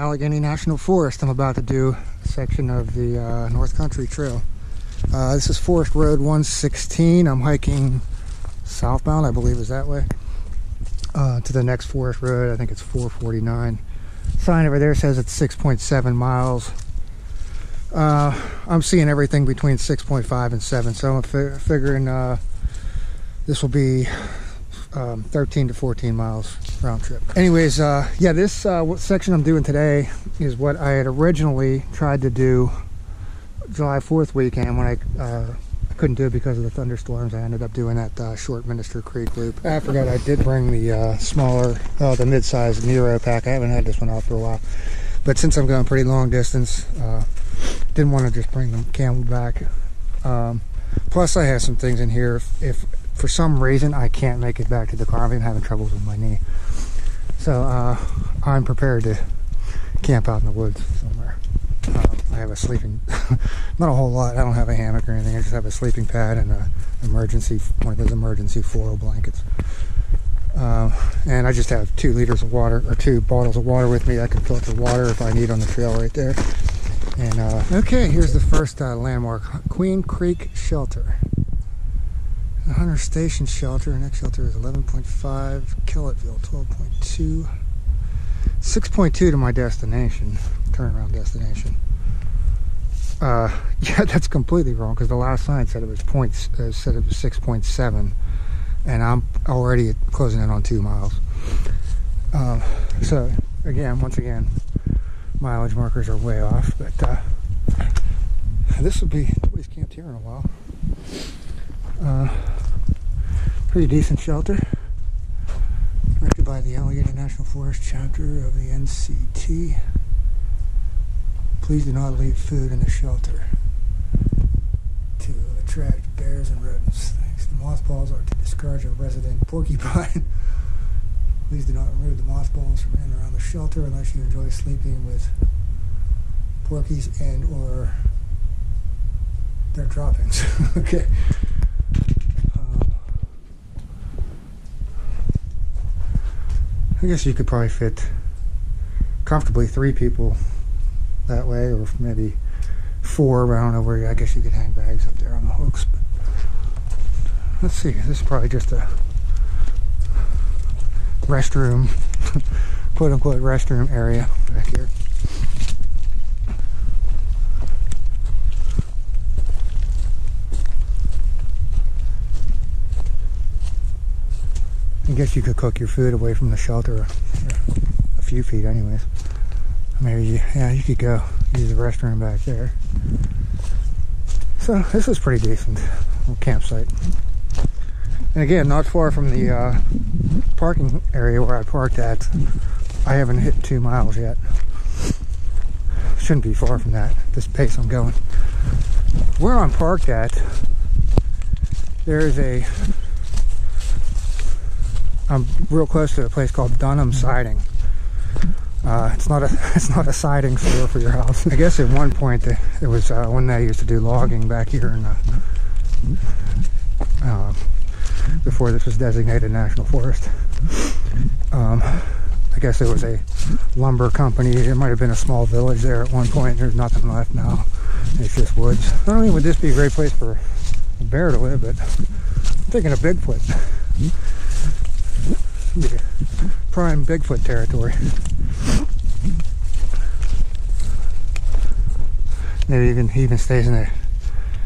Allegheny National Forest. I'm about to do a section of the North Country Trail. This is Forest Road 116. I'm hiking southbound, I believe is that way, to the next forest road. I think it's 449. Sign over there says it's 6.7 miles. I'm seeing everything between 6.5 and 7, so I'm figuring this will be 13 to 14 miles round trip. Anyways, yeah, this section I'm doing today is what I had originally tried to do July 4th weekend when I couldn't do it because of the thunderstorms. I ended up doing that short Minister Creek loop. I forgot I did bring the smaller, the mid-sized Nero pack. I haven't had this one out for a while, but since I'm going pretty long distance, didn't want to just bring the Camelback. Plus I have some things in here if for some reason I can't make it back to the car. I've been having troubles with my knee, so I'm prepared to camp out in the woods somewhere. I have a sleeping, not a whole lot. I don't have a hammock or anything. I just have a sleeping pad and one of those emergency floral blankets. And I just have 2 liters of water, or 2 bottles of water with me. I can filter water if I need on the trail right there. And okay, here's the first landmark, Queen Creek Shelter. The Hunter Station Shelter. Next shelter is 11.5. Killettville 12.2. 6.2 to my destination, turnaround destination. Yeah, that's completely wrong because the last sign said it was 6.7, and I'm already closing in on 2 miles. So once again, mileage markers are way off, but this would be, nobody's camped here in a while. Pretty decent shelter, directed by the Allegheny National Forest chapter of the NCT. Please do not leave food in the shelter to attract bears and rodents. Thanks. The mothballs are to discourage a resident porcupine. Please do not remove the mothballs from in and around the shelter unless you enjoy sleeping with porkies and or their droppings. Okay. I guess you could probably fit comfortably 3 people that way, or maybe 4, but I don't know where. I guess you could hang bags up there on the hooks. But let's see, this is probably just a restroom, quote unquote restroom area back here. I guess you could cook your food away from the shelter a few feet anyways. Maybe, yeah, you could go use the restroom back there. So this is pretty decent little campsite. And again, not far from the parking area where I parked at. I haven't hit 2 miles yet. Shouldn't be far from that, this pace I'm going. Where I'm parked at, there's I'm real close to a place called Dunham siding. It's not a siding store for your house. I guess at one point it was when they used to do logging back here in before this was designated national forest. I guess it was a lumber company. It might have been a small village there at one point. There's nothing left now. It's just woods. Not only would this be a great place for a bear to live, but I'm thinking of Bigfoot. Prime Bigfoot territory. Maybe he even stays in the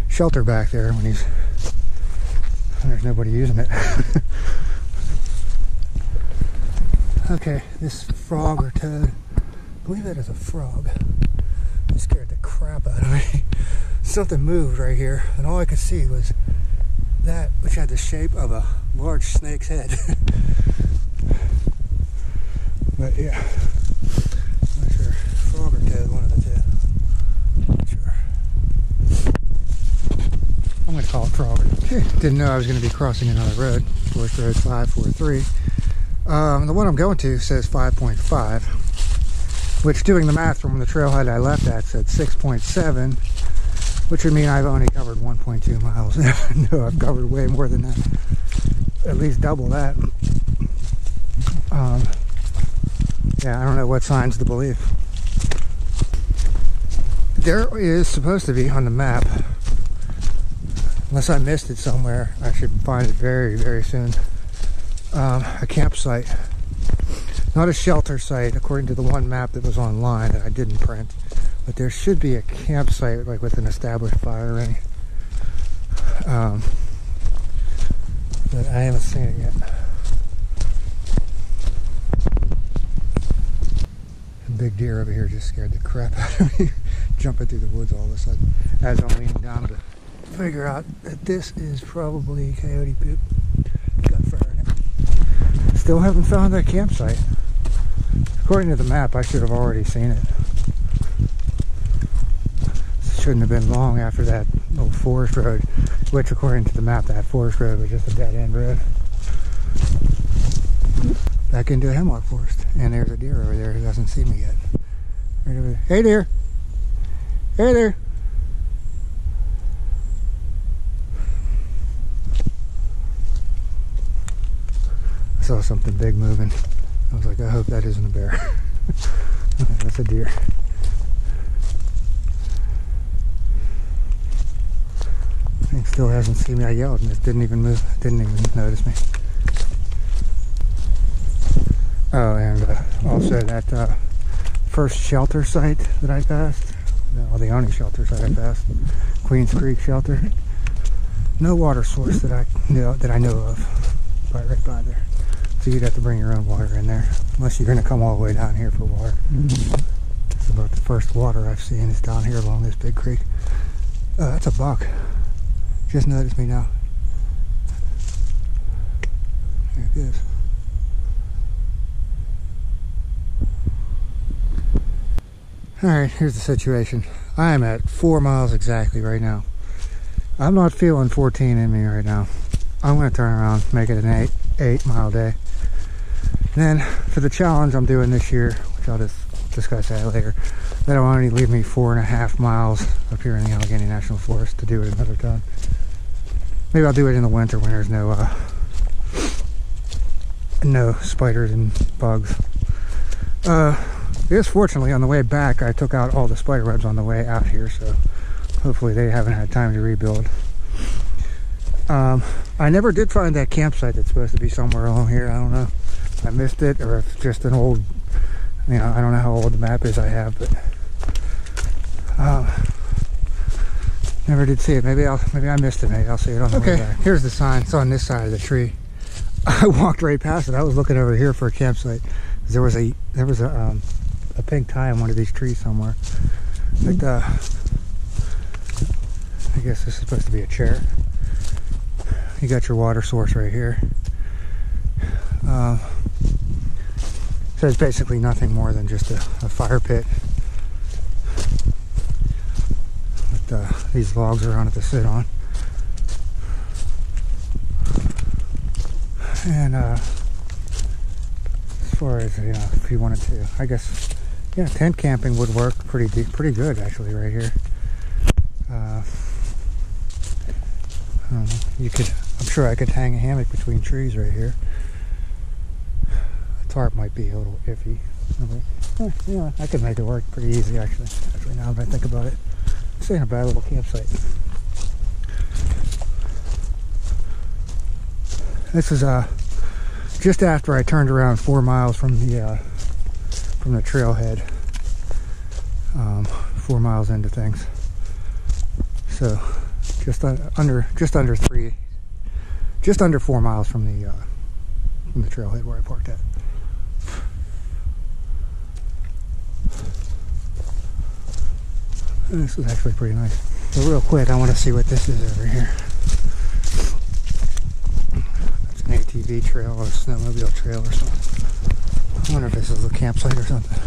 shelter back there when there's nobody using it. Okay, this frog or toad, I believe that is a frog. It scared the crap out of me. Something moved right here, and all I could see was that which had the shape of a large snake's head. But yeah, I'm not sure. Frog or toad, one of the 2. Not sure. I'm going to call it frog. Okay, didn't know I was going to be crossing another road. Forest Road 543. The one I'm going to says 5.5, which, doing the math from the trailhead I left at, said 6.7, which would mean I've only covered 1.2 miles. No, I've covered way more than that. At least double that. Yeah, I don't know what signs to believe. There is supposed to be on the map, unless I missed it somewhere, I should find it very, very soon, a campsite. Not a shelter site, according to the one map that was online that I didn't print. But there should be a campsite, like with an established fire ring. But I haven't seen it yet. A big deer over here just scared the crap out of me, jumping through the woods all of a sudden, as I'm leaning down to figure out that this is probably coyote poop. Got fire in it. Still haven't found that campsite. According to the map, I should have already seen it. Shouldn't have been long after that little forest road, which according to the map, that forest road was just a dead-end road. Back into a hemlock forest. And there's a deer over there who hasn't seen me yet. Right over there. Hey deer! Hey there! I saw something big moving. I was like, I hope that isn't a bear. That's a deer. He still hasn't seen me. I yelled and it didn't even move. Didn't even notice me. Oh, and also that first shelter site that I passed, well, the only shelter site I passed, Queens Creek Shelter. No water source that I know of, right by there. So you'd have to bring your own water in there, unless you're going to come all the way down here for water. That's about the first water I've seen is down here along this big creek. That's a buck. Just noticed me now. There it is. Alright, here's the situation. I am at 4 miles exactly right now. I'm not feeling 14 in me right now. I'm going to turn around, make it an 8 mile day. And then for the challenge I'm doing this year, which I'll just discuss that later, that'll only leave me 4.5 miles up here in the Allegheny National Forest to do it another time. Maybe I'll do it in the winter when there's no spiders and bugs. Yes, fortunately on the way back I took out all the spider webs on the way out here, so hopefully they haven't had time to rebuild. I never did find that campsite that's supposed to be somewhere along here. I don't know if I missed it or if it's just an old, you know, I don't know how old the map is I have, but never did see it. Maybe I missed it. Maybe I'll see it on the way back. Here's the sign. It's on this side of the tree. I walked right past it. I was looking over here for a campsite. There was a pink tie on one of these trees somewhere. But I guess this is supposed to be a chair. You got your water source right here. So it's basically nothing more than just a fire pit. With these logs are on it to sit on. And as far as, you know, if you wanted to, I guess, yeah, tent camping would work pretty good actually right here. I don't know, you could, I'm sure I could hang a hammock between trees right here. A tarp might be a little iffy. Yeah, I could make it work pretty easy actually now that I think about it. This ain't a bad little campsite. This is just after I turned around 4 miles from the trailhead. 4 miles into things. So just under 4 miles from the trailhead where I parked at. And this is actually pretty nice. So real quick, I want to see what this is over here. It's an ATV trail or a snowmobile trail or something. I wonder if this is a campsite or something.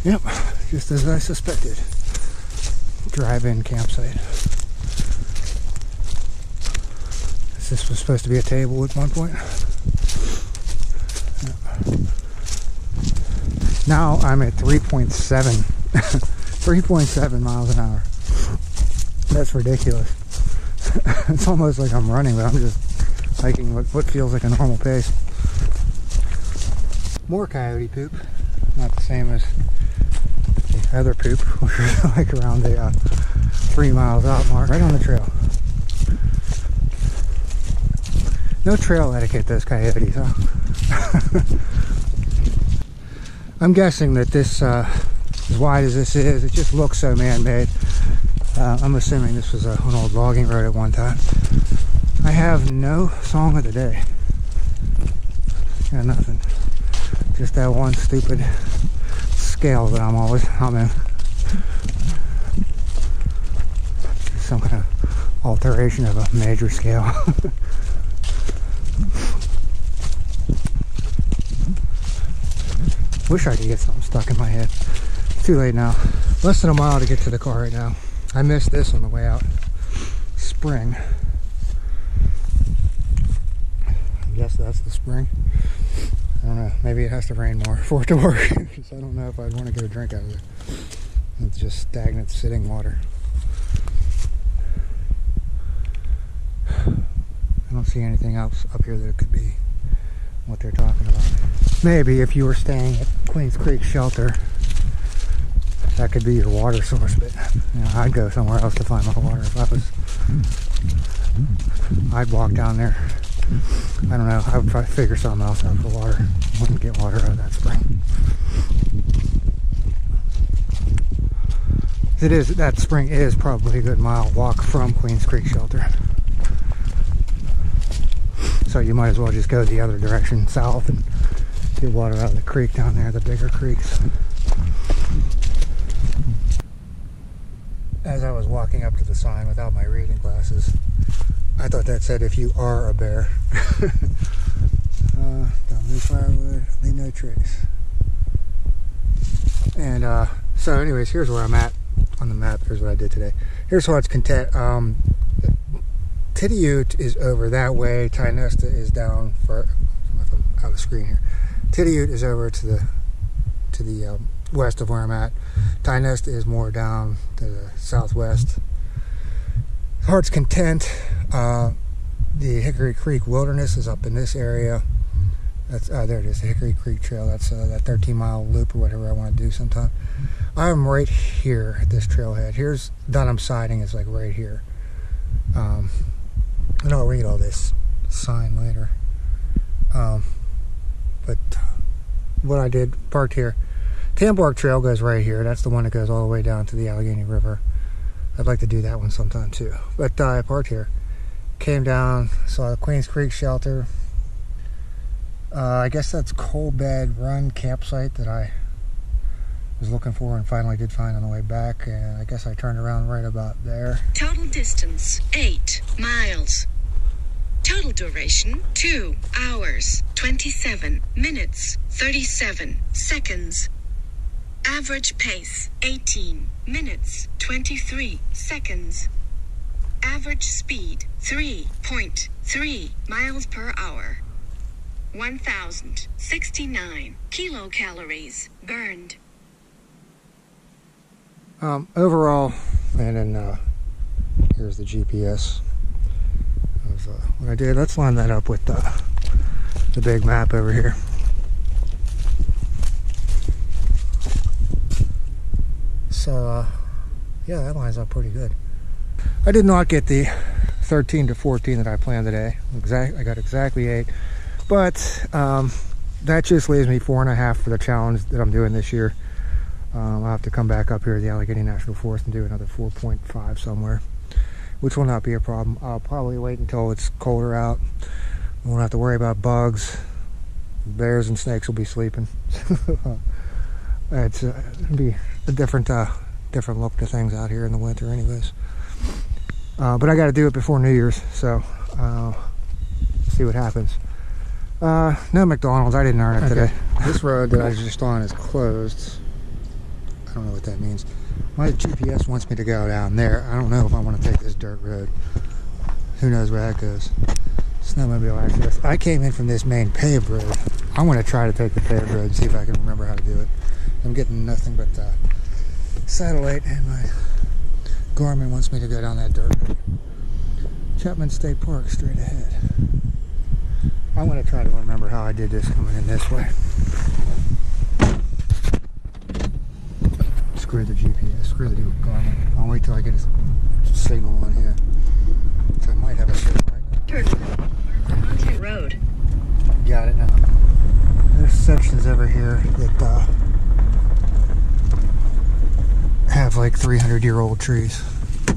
Yep, just as I suspected. Drive-in campsite. This was supposed to be a table at one point. Now I'm at 3.7. 3.7 miles an hour. That's ridiculous. It's almost like I'm running, but I'm just hiking what feels like a normal pace. More coyote poop. Not the same as the other poop, which was like around the 3 miles out mark, right on the trail. No trail etiquette, those coyotes, huh? I'm guessing that this, as wide as this is, it just looks so man-made. I'm assuming this was an old logging road at one time. I have no song of the day. Got nothing. Just that one stupid scale that I'm in. Some kind of alteration of a major scale. Wish I could get something stuck in my head. Too late now. Less than a mile to get to the car right now. I missed this on the way out. Spring. I guess that's the spring. I don't know. Maybe it has to rain more for it to work. Because I don't know if I'd want to get a drink out of it. It's just stagnant sitting water. I don't see anything else up here that could be what they're talking about. Maybe if you were staying at Queens Creek Shelter, that could be your water source, but you know, I'd go somewhere else to find my water if I was. I'd walk down there. I don't know. I would try to figure something else out for water. Wouldn't get water out of that spring. It is. That spring is probably a good mile walk from Queens Creek Shelter. So you might as well just go the other direction, south, and get water out of the creek down there, the bigger creeks. As I was walking up to the sign without my reading glasses, I thought that said, if you are a bear. Don't move firewood, leave no trace. And so anyways, here's where I'm at on the map. Here's what I did today. Here's Heart's Content. Titty Ute is over that way. Tynesta is down for, if I'm out of the screen here. Titty Ute is over to the west of where I'm at. Tynesta is more down to the southwest. Heart's Content, the Hickory Creek Wilderness is up in this area. That's there it is, the Hickory Creek Trail. That's that 13-mile loop or whatever I want to do sometime. I'm right here at this trailhead. Here's Dunham Siding is like right here. And I'll read all this sign later. But what I did, parked here. Tambark Trail goes right here. That's the one that goes all the way down to the Allegheny River. I'd like to do that one sometime too. But I parked here. Came down, saw the Queens Creek Shelter. I guess that's Coal Bed Run campsite that I was looking for and finally did find on the way back. And I guess I turned around right about there. Total distance, 8 miles. Total duration, 2 hours, 27 minutes, 37 seconds. Average pace, 18 minutes, 23 seconds. Average speed, 3.3 miles per hour. 1,069 kilocalories burned. Overall, and then here's the GPS of what I did. Let's line that up with the big map over here. So yeah, that lines up pretty good. I did not get the 13 to 14 that I planned today. I got exactly 8, but that just leaves me 4.5 for the challenge that I'm doing this year. I'll have to come back up here to the Allegheny National Forest and do another 4.5 somewhere, which will not be a problem. I'll probably wait until it's colder out. We won't have to worry about bugs. Bears and snakes will be sleeping. It'll be a different look to things out here in the winter anyways. But I got to do it before New Year's, so see what happens. No McDonald's. I didn't earn it today. This road that I was just on is closed. I don't know what that means. My GPS wants me to go down there. I don't know if I want to take this dirt road. Who knows where that goes. Snowmobile access. I came in from this main paved road. I want to try to take the paved road and see if I can remember how to do it. I'm getting nothing but satellite, and my Garmin wants me to go down that dirt road. Chapman State Park straight ahead. I'm going to try to remember how I did this coming in this way. Screw the GPS, screw the Garmin. I'll wait till I get a signal on here. So I might have a signal right now. Turn onto road. Got it now. There's sections over here that have like 300-year-old trees. They've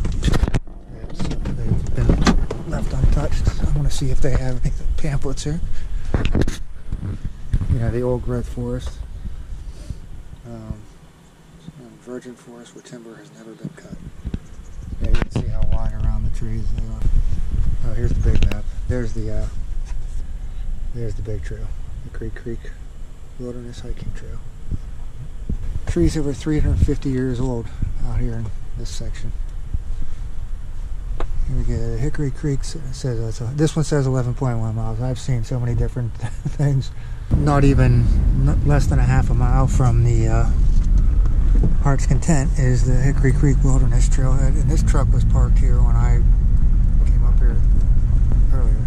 been left untouched. So I want to see if they have any pamphlets here. Yeah, the old growth forest. Virgin forest where timber has never been cut. Yeah, you can see how wide around the trees they are. Oh, here's the big map. There's the big trail, the Creek Wilderness Hiking Trail. Trees over 350 years old out here in this section. Here we go. Hickory Creek says this one says 11.1 miles. I've seen so many different things. Not less than a half a mile from the Heart's Content is the Hickory Creek Wilderness Trailhead, and this truck was parked here when I came up here earlier.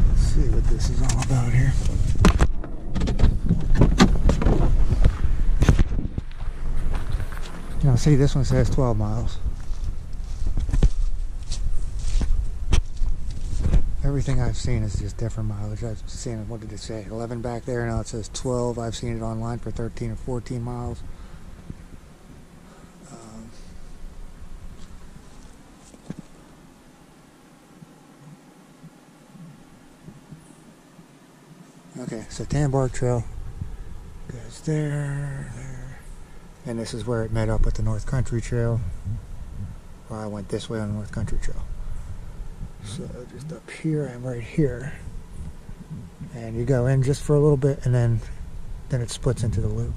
Let's see what this is all about here. You know, see, this one says 12 miles. Everything I've seen is just different mileage. I've seen, what did it say, 11 back there, now it says 12. I've seen it online for 13 or 14 miles. Okay, so Tanbark Trail goes there, and this is where it met up with the North Country Trail. Well, I went this way on the North Country Trail. So just up here, I'm right here, and you go in just for a little bit, and then it splits into the loop.